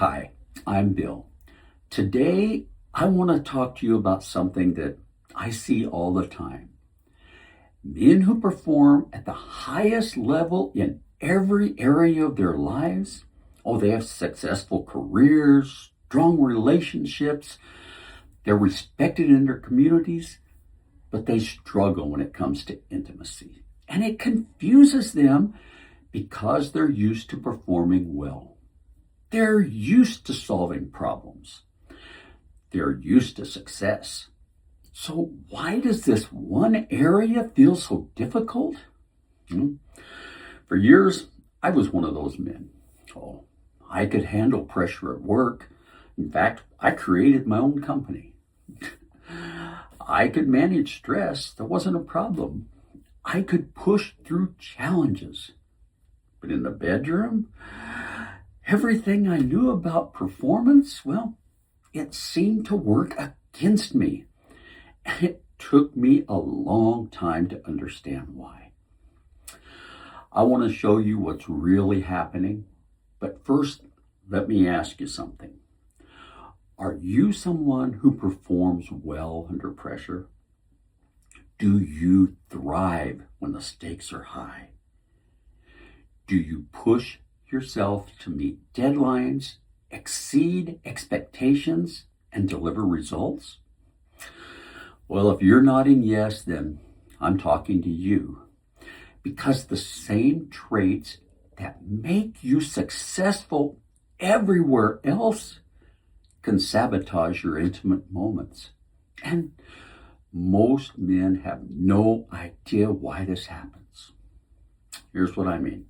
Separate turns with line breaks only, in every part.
Hi, I'm Bill. Today, I want to talk to you about something that I see all the time. Men who perform at the highest level in every area of their lives. Oh, they have successful careers, strong relationships, they're respected in their communities, but they struggle when it comes to intimacy. And it confuses them because they're used to performing well. They're used to solving problems. They're used to success. So why does this one area feel so difficult? For years, I was one of those men. Oh, I could handle pressure at work. In fact, I created my own company. I could manage stress. That wasn't a problem. I could push through challenges. But in the bedroom, everything I knew about performance, well, it seemed to work against me. And it took me a long time to understand why. I want to show you what's really happening. But first, let me ask you something. Are you someone who performs well under pressure? Do you thrive when the stakes are high? Do you push yourself to meet deadlines, exceed expectations, and deliver results? Well, if you're nodding yes, then I'm talking to you. Because the same traits that make you successful everywhere else can sabotage your intimate moments. And most men have no idea why this happens. Here's what I mean.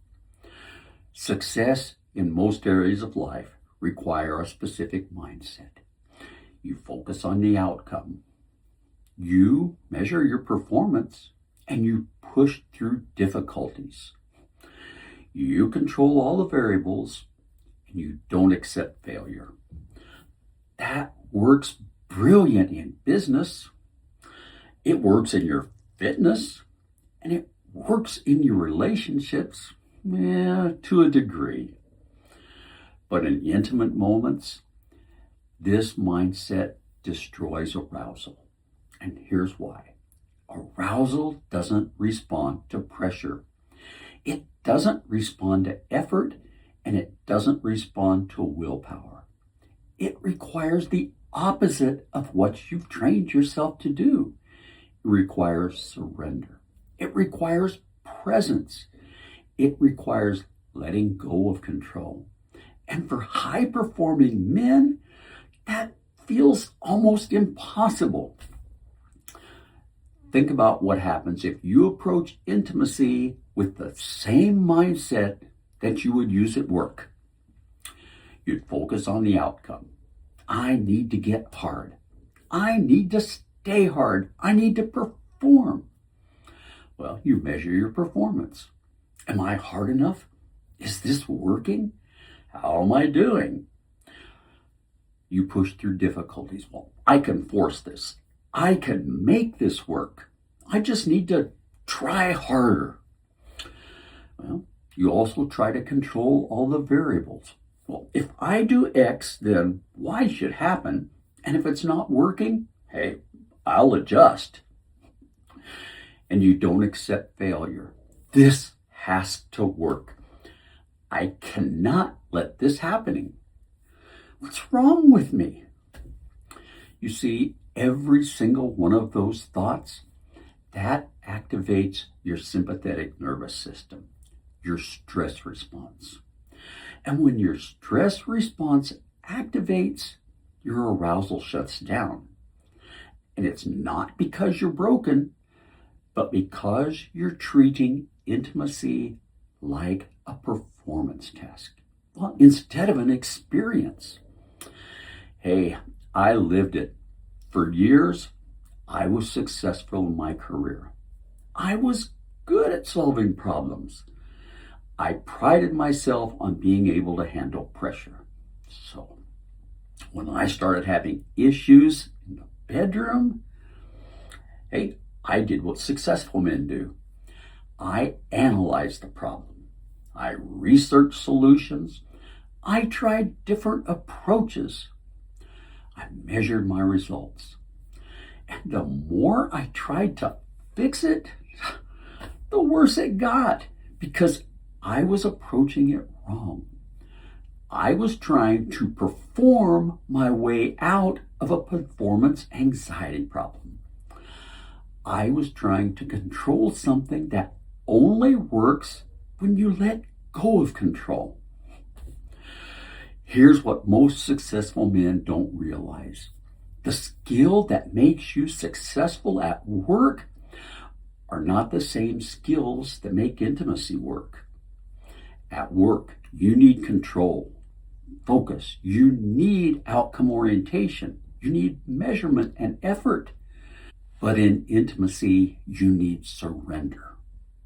Success in most areas of life require a specific mindset. You focus on the outcome. You measure your performance and you push through difficulties. You control all the variables and you don't accept failure. That works brilliant in business. It works in your fitness and it works in your relationships, to a degree. But in intimate moments, this mindset destroys arousal. And here's why. Arousal doesn't respond to pressure. It doesn't respond to effort, and it doesn't respond to willpower. It requires the opposite of what you've trained yourself to do. It requires surrender. It requires presence. It requires letting go of control. And for high-performing men, that feels almost impossible. Think about what happens if you approach intimacy with the same mindset that you would use at work. You'd focus on the outcome. I need to get hard. I need to stay hard. I need to perform. Well, you measure your performance. Am I hard enough? Is this working? How am I doing? You push through difficulties. Well, I can force this. I can make this work. I just need to try harder. Well, you also try to control all the variables. Well, if I do X, then Y should happen. And if it's not working, hey, I'll adjust. And you don't accept failure. This has to work. I cannot let this happen. What's wrong with me? You see, every single one of those thoughts, that activates your sympathetic nervous system, your stress response. And when your stress response activates, your arousal shuts down. And it's not because you're broken, but because you're treating intimacy like a performance task. Well, instead of an experience. Hey, I lived it. For years, I was successful in my career. I was good at solving problems. I prided myself on being able to handle pressure. So when I started having issues in the bedroom, hey, I did what successful men do. I analyzed the problem. I researched solutions. I tried different approaches. I measured my results. And the more I tried to fix it, the worse it got because I was approaching it wrong. I was trying to perform my way out of a performance anxiety problem. I was trying to control something that only works when you let go of control. Here's what most successful men don't realize. The skill that makes you successful at work are not the same skills that make intimacy work. At work, you need control, focus. You need outcome orientation. You need measurement and effort. But in intimacy, you need surrender,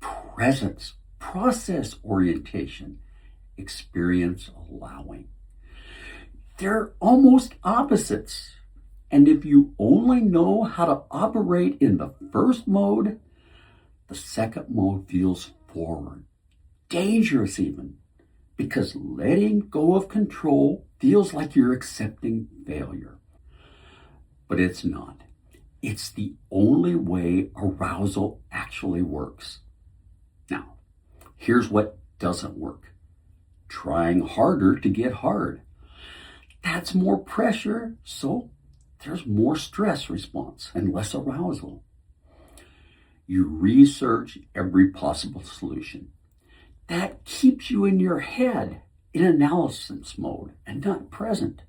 presence, process orientation, experience allowing. They're almost opposites. And if you only know how to operate in the first mode, the second mode feels forward, dangerous even, because letting go of control feels like you're accepting failure. But it's not. It's the only way arousal actually works. Now, here's what doesn't work. Trying harder to get hard. That's more pressure, so there's more stress response and less arousal. You research every possible solution. That keeps you in your head in analysis mode and not present.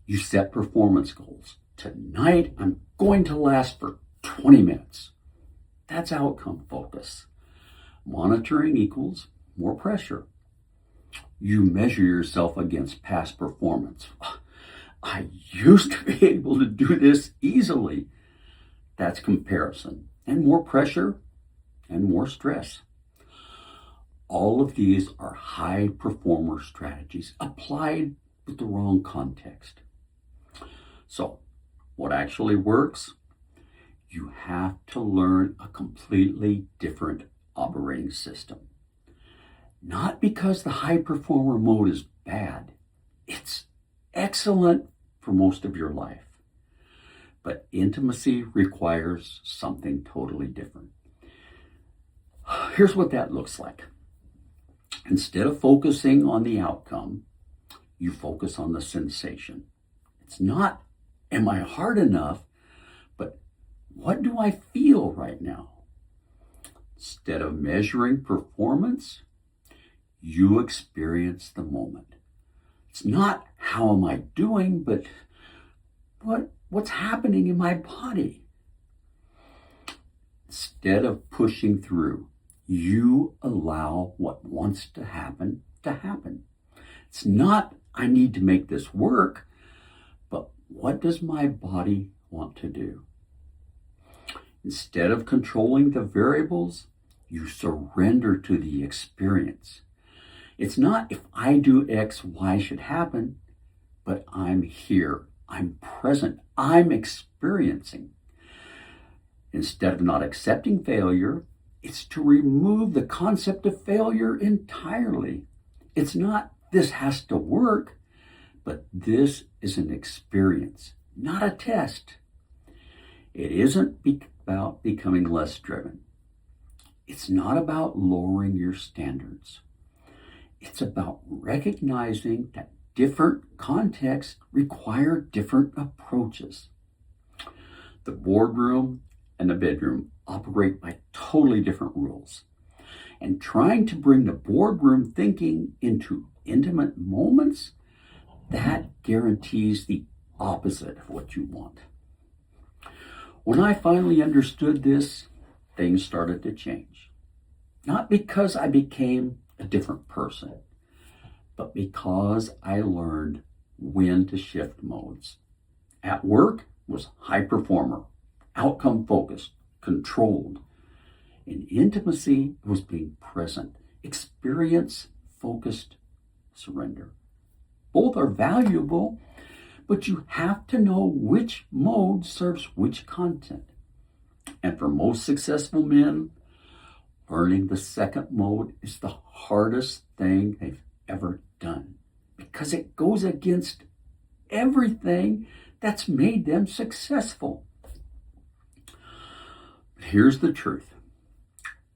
You set performance goals. Tonight, I'm going to last for 20 minutes. That's outcome focus. Monitoring equals more pressure. You measure yourself against past performance. I used to be able to do this easily. That's comparison. And more pressure and more stress. All of these are high performer strategies applied with the wrong context. So, what actually works? You have to learn a completely different operating system. Not because the high performer mode is bad. It's excellent for most of your life. But intimacy requires something totally different. Here's what that looks like. Instead of focusing on the outcome, you focus on the sensation. It's not, am I hard enough, but what do I feel right now? Instead of measuring performance, you experience the moment. It's not how am I doing, but what's happening in my body. Instead of pushing through, you allow what wants to happen to happen. It's not, I need to make this work, but what does my body want to do? Instead of controlling the variables, you surrender to the experience. It's not if I do X, Y should happen, but I'm here, I'm present, I'm experiencing. Instead of not accepting failure, it's to remove the concept of failure entirely. It's not this has to work, but this is an experience, not a test. It isn't about becoming less driven. It's not about lowering your standards. It's about recognizing that different contexts require different approaches. The boardroom and the bedroom operate by totally different rules. And trying to bring the boardroom thinking into intimate moments, that guarantees the opposite of what you want. When I finally understood this, things started to change. Not because I became a different person, but because I learned when to shift modes. At work was high performer, outcome focused, controlled. In intimacy, it was being present, experience focused, surrender. Both are valuable, but you have to know which mode serves which content. And for most successful men, learning the second mode is the hardest thing they've ever done because it goes against everything that's made them successful. But here's the truth.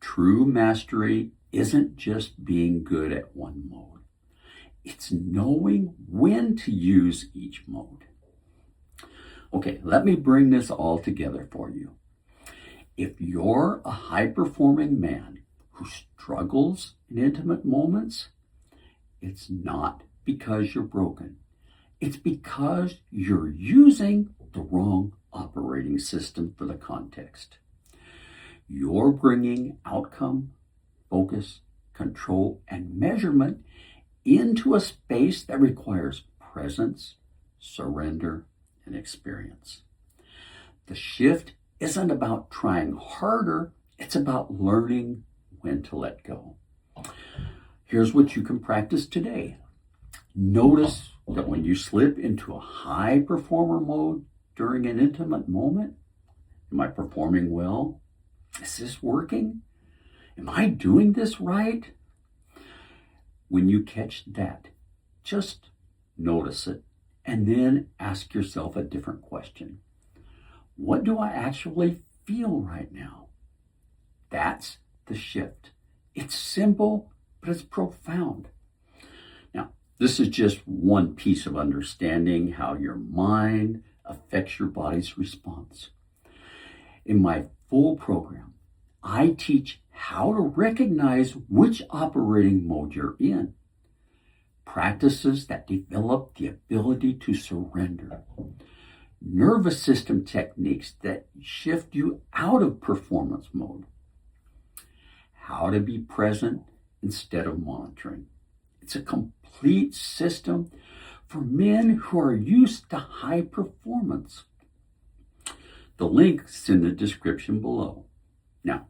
True mastery isn't just being good at one mode. It's knowing when to use each mode. Okay, let me bring this all together for you. If you're a high-performing man who struggles in intimate moments, it's not because you're broken. It's because you're using the wrong operating system for the context. You're bringing outcome, focus, control, and measurement into a space that requires presence, surrender, and experience. The shift isn't about trying harder, it's about learning when to let go. Here's what you can practice today. Notice that when you slip into a high performer mode during an intimate moment, am I performing well? Is this working? Am I doing this right? When you catch that, just notice it and then ask yourself a different question. What do I actually feel right now? That's the shift. It's simple, but it's profound. Now, this is just one piece of understanding how your mind affects your body's response. In my full program, I teach how to recognize which operating mode you're in. Practices that develop the ability to surrender. Nervous system techniques that shift you out of performance mode. How to be present instead of monitoring. It's a complete system for men who are used to high performance. The link's in the description below. Now,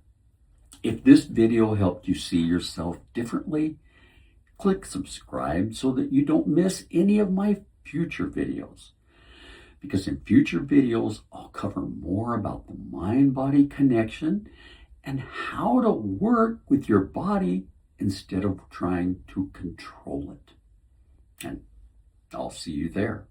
if this video helped you see yourself differently, click subscribe so that you don't miss any of my future videos. Because in future videos, I'll cover more about the mind-body connection and how to work with your body instead of trying to control it. And I'll see you there.